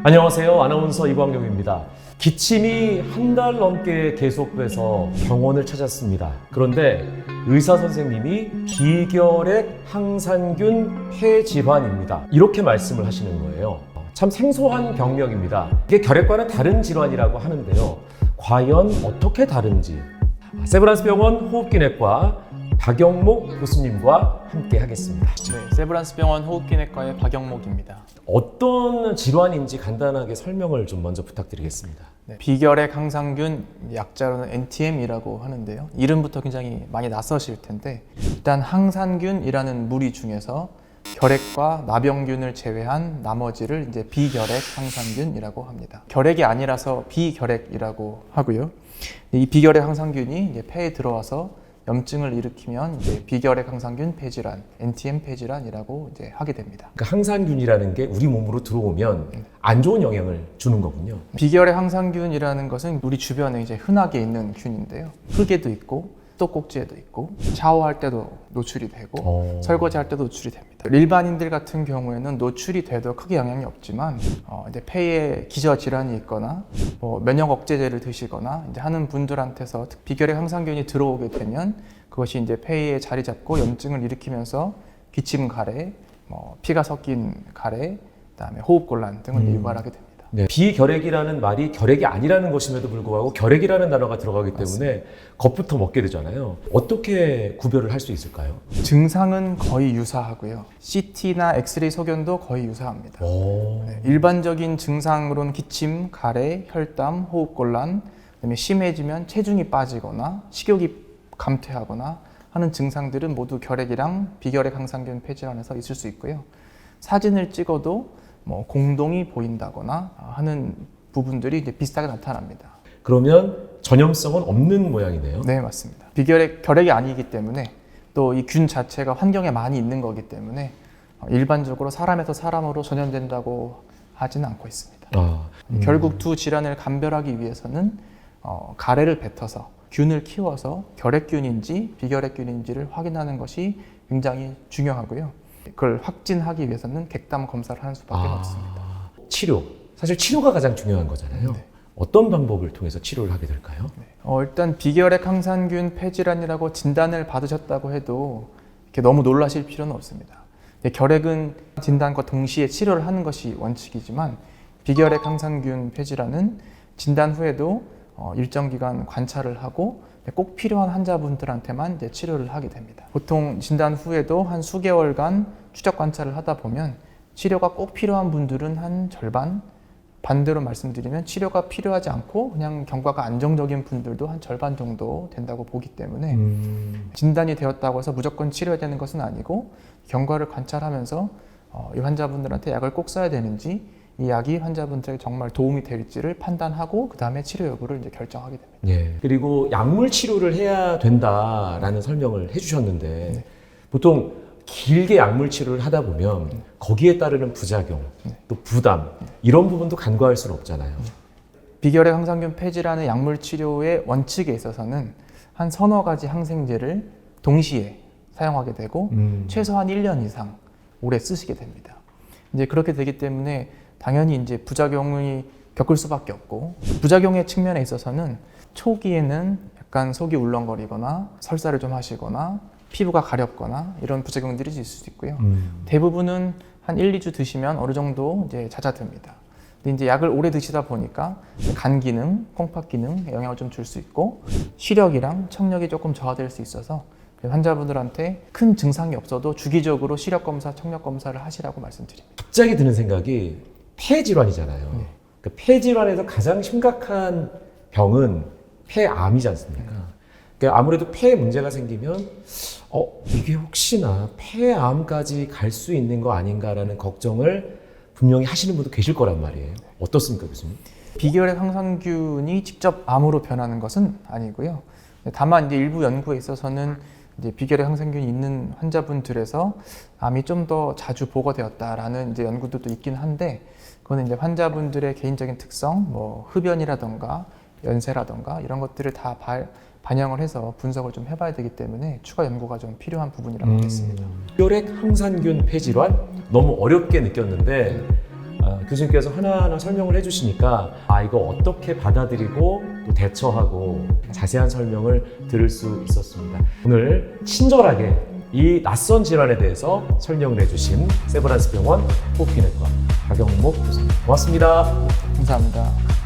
안녕하세요. 아나운서 이광용입니다. 기침이 한 달 넘게 계속돼서 병원을 찾았습니다. 그런데 의사 선생님이 비결핵 항산균 폐질환입니다. 이렇게 말씀을 하시는 거예요. 참 생소한 병명입니다. 이게 결핵과는 다른 질환이라고 하는데요. 과연 어떻게 다른지 세브란스 병원 호흡기내과 박영목 교수님과 함께 하겠습니다. 네, 세브란스 병원 호흡기내과의 박영목입니다. 어떤 질환인지 간단하게 설명을 좀 먼저 부탁드리겠습니다. 네, 비결핵 항상균, 약자로는 NTM이라고 하는데요. 이름부터 굉장히 많이 낯서실 텐데 일단 항산균이라는 무리 중에서 결핵과 나병균을 제외한 나머지를 이제 비결핵 항산균이라고 합니다. 결핵이 아니라서 비결핵이라고 하고요. 이 비결핵 항산균이 이제 폐에 들어와서 염증을 일으키면 이제 비결핵 항산균 폐질환, NTM 폐질환이라고 이제 하게 됩니다. 그러니까 항산균이라는 게 우리 몸으로 들어오면 안 좋은 영향을 주는 거군요. 비결핵 항산균이라는 것은 우리 주변에 이제 흔하게 있는 균인데요. 흙에도 있고 수도꼭지에도 있고 샤워할 때도 노출이 되고 설거지할 때도 노출이 됩니다. 일반인들 같은 경우에는 노출이 돼도 크게 영향이 없지만 이제 폐에 기저 질환이 있거나 면역 억제제를 드시거나 이제 하는 분들한테서 비결핵 항산균이 들어오게 되면 그것이 이제 폐에 자리 잡고 염증을 일으키면서 기침 가래, 피가 섞인 가래, 그다음에 호흡곤란 등을 유발하게 됩니다. 네. 비결핵이라는 말이 결핵이 아니라는 것임에도 불구하고 결핵이라는 단어가 들어가기 때문에 맞습니다. 겁부터 먹게 되잖아요. 어떻게 구별을 할 수 있을까요? 증상은 거의 유사하고요. CT나 엑스레이 소견도 거의 유사합니다. 네, 일반적인 증상으로는 기침, 가래, 혈담, 호흡곤란, 그다음에 심해지면 체중이 빠지거나 식욕이 감퇴하거나 하는 증상들은 모두 결핵이랑 비결핵 항산균 폐질환에서 있을 수 있고요. 사진을 찍어도 공동이 보인다거나 하는 부분들이 이제 비슷하게 나타납니다. 그러면 전염성은 없는 모양이네요. 네, 맞습니다. 결핵이 아니기 때문에 또 이 균 자체가 환경에 많이 있는 거기 때문에 일반적으로 사람에서 사람으로 전염된다고 하지는 않고 있습니다. 결국 두 질환을 감별하기 위해서는 가래를 뱉어서 균을 키워서 결핵균인지 비결핵균인지를 확인하는 것이 굉장히 중요하고요. 그걸 확진하기 위해서는 객담 검사를 하는 수밖에 없습니다. 치료. 사실 치료가 가장 중요한 거잖아요. 네. 어떤 방법을 통해서 치료를 하게 될까요? 일단 비결핵 항산균 폐질환이라고 진단을 받으셨다고 해도 이렇게 너무 놀라실 필요는 없습니다. 결핵은 진단과 동시에 치료를 하는 것이 원칙이지만 비결핵 항산균 폐질환은 진단 후에도 일정 기간 관찰을 하고 꼭 필요한 환자분들한테만 이제 치료를 하게 됩니다. 보통 진단 후에도 한 수개월간 추적 관찰을 하다 보면 치료가 꼭 필요한 분들은 한 절반, 반대로 말씀드리면 치료가 필요하지 않고 그냥 경과가 안정적인 분들도 한 절반 정도 된다고 보기 때문에 진단이 되었다고 해서 무조건 치료해야 되는 것은 아니고 경과를 관찰하면서 이 환자분들한테 약을 꼭 써야 되는지 이 약이 환자분들에게 정말 도움이 될지를 판단하고 그 다음에 치료 여부를 이제 결정하게 됩니다. 예. 그리고 약물 치료를 해야 된다라는 설명을 해주셨는데 보통 길게 약물 치료를 하다 보면 거기에 따르는 부작용, 또 부담 이런 부분도 간과할 수는 없잖아요. 비결핵 항산균 폐질환의 약물 치료의 원칙에 있어서는 한 서너 가지 항생제를 동시에 사용하게 되고 최소한 1년 이상 오래 쓰시게 됩니다. 이제 그렇게 되기 때문에 당연히 이제 부작용이 겪을 수밖에 없고 부작용의 측면에 있어서는 초기에는 약간 속이 울렁거리거나 설사를 좀 하시거나 피부가 가렵거나 이런 부작용들이 있을 수 있고요. 대부분은 한 1, 2주 드시면 어느 정도 이제 잦아듭니다. 근데 이제 약을 오래 드시다 보니까 간 기능, 콩팥 기능에 영향을 좀 줄 수 있고 시력이랑 청력이 조금 저하될 수 있어서 환자분들한테 큰 증상이 없어도 주기적으로 시력 검사, 청력 검사를 하시라고 말씀드립니다. 갑자기 드는 생각이 폐질환이잖아요. 네. 그러니까 폐질환에서 가장 심각한 병은 폐암이지 않습니까? 그러니까 아무래도 폐에 문제가 생기면 이게 혹시나 폐암까지 갈 수 있는 거 아닌가라는 걱정을 분명히 하시는 분도 계실 거란 말이에요. 어떻습니까, 교수님? 비결핵 항산균이 직접 암으로 변하는 것은 아니고요. 다만 이제 일부 연구에 있어서는 이제 비결핵 항산균이 있는 환자분들에서 암이 좀 더 자주 보고되었다라는 이제 연구들도 있긴 한데 그거는 이제 환자분들의 개인적인 특성, 흡연이라던가 연세라던가 이런 것들을 다 반영을 해서 분석을 좀 해봐야 되기 때문에 추가 연구가 좀 필요한 부분이라고 보겠습니다. 혈액 항산균 폐질환 너무 어렵게 느꼈는데 교수님께서 하나하나 설명을 해주시니까 이거 어떻게 받아들이고 또 대처하고 자세한 설명을 들을 수 있었습니다. 오늘 친절하게 이 낯선 질환에 대해서 설명을 해주신 세브란스 병원 호흡기내과 박영목 교수님 고맙습니다. 감사합니다.